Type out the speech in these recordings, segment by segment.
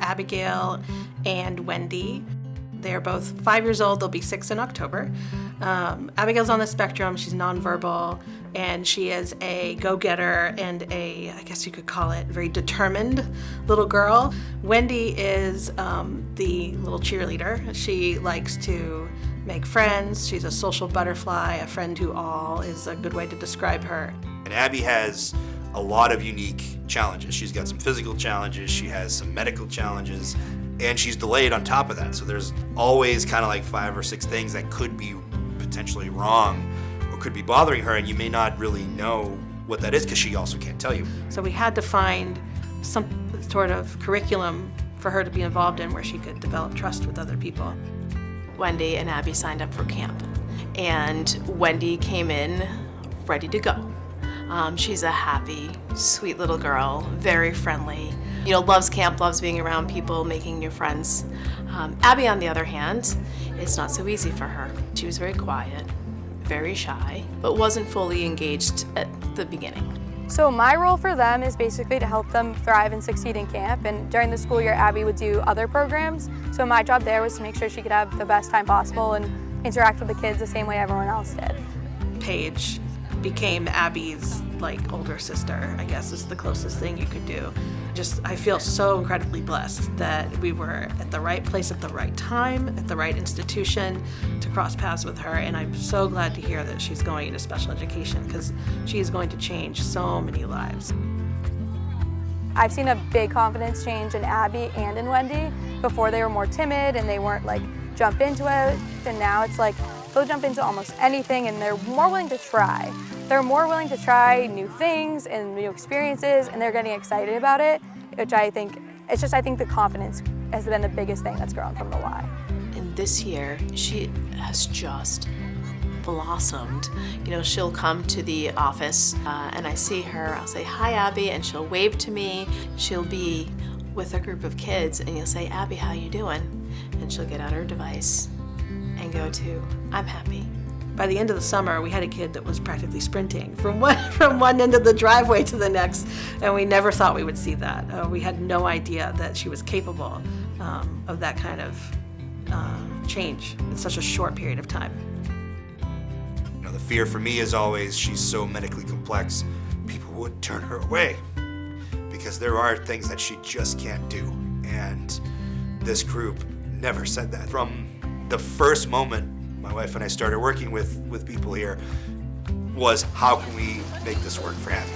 Abigail and Wendy. They're both 5 years old. They'll be 6 in October. Abigail's on the spectrum. She's nonverbal, and she is a go-getter and I guess you could call it, very determined little girl. Wendy is the little cheerleader. She likes to make friends. She's a social butterfly, a friend to all is a good way to describe her. And Abby has a lot of unique challenges. She's got some physical challenges, she has some medical challenges, and she's delayed on top of that. So there's always kind of like 5 or 6 things that could be potentially wrong or could be bothering her, and you may not really know what that is because she also can't tell you. So we had to find some sort of curriculum for her to be involved in where she could develop trust with other people. Wendy and Abby signed up for camp, and Wendy came in ready to go. She's a happy, sweet little girl, very friendly. Loves camp, loves being around people, making new friends. Abby, on the other hand, it's not so easy for her. She was very quiet, very shy, but wasn't fully engaged at the beginning. So my role for them is basically to help them thrive and succeed in camp, and during the school year, Abby would do other programs. So my job there was to make sure she could have the best time possible and interact with the kids the same way everyone else did. Paige became Abby's older sister, I guess is the closest thing you could do. I feel so incredibly blessed that we were at the right place at the right time, at the right institution to cross paths with her, and I'm so glad to hear that she's going into special education because she is going to change so many lives. I've seen a big confidence change in Abby and in Wendy. Before they were more timid and they weren't jump into it, and now it's they'll jump into almost anything and they're more willing to try. They're more willing to try new things and new experiences, and they're getting excited about it, which I think the confidence has been the biggest thing that's grown from the Y. And this year, she has just blossomed. She'll come to the office and I see her, I'll say, "Hi, Abby," and she'll wave to me. She'll be with a group of kids and you'll say, "Abby, how you doing?" And she'll get out her device and go to, "I'm happy." By the end of the summer, we had a kid that was practically sprinting from one end of the driveway to the next, and we never thought we would see that. We had no idea that she was capable of that kind of change in such a short period of time. The fear for me is always she's so medically complex, people would turn her away because there are things that she just can't do, and this group never said that. From the first moment my wife and I started working with people here was, how can we make this work for Abby?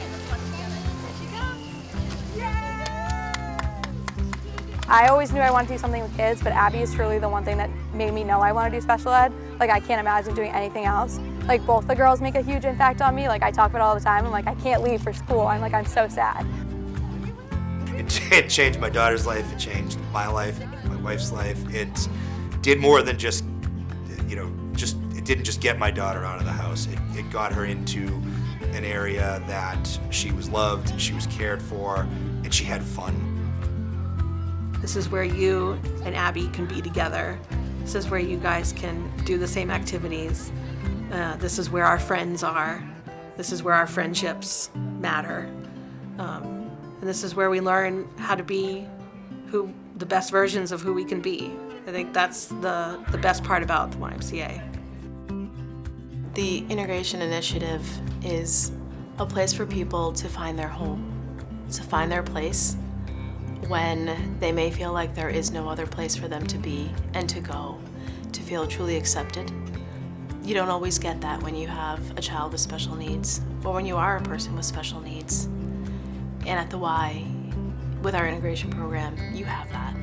I always knew I wanted to do something with kids, but Abby is truly the one thing that made me know I want to do special ed. I can't imagine doing anything else. Both the girls make a huge impact on me. I talk about it all the time. I'm I can't leave for school. I'm so sad. It changed my daughter's life, it changed my life, my wife's life. It did more than just, it didn't just get my daughter out of the house. It got her into an area that she was loved, she was cared for, and she had fun. This is where you and Abby can be together. This is where you guys can do the same activities. This is where our friends are. This is where our friendships matter. And this is where we learn how to be the best versions of who we can be. I think that's the best part about the YMCA. The Integration Initiative is a place for people to find their home, to find their place when they may feel like there is no other place for them to be and to go, to feel truly accepted. You don't always get that when you have a child with special needs or when you are a person with special needs. And at the Y, with our integration program, you have that.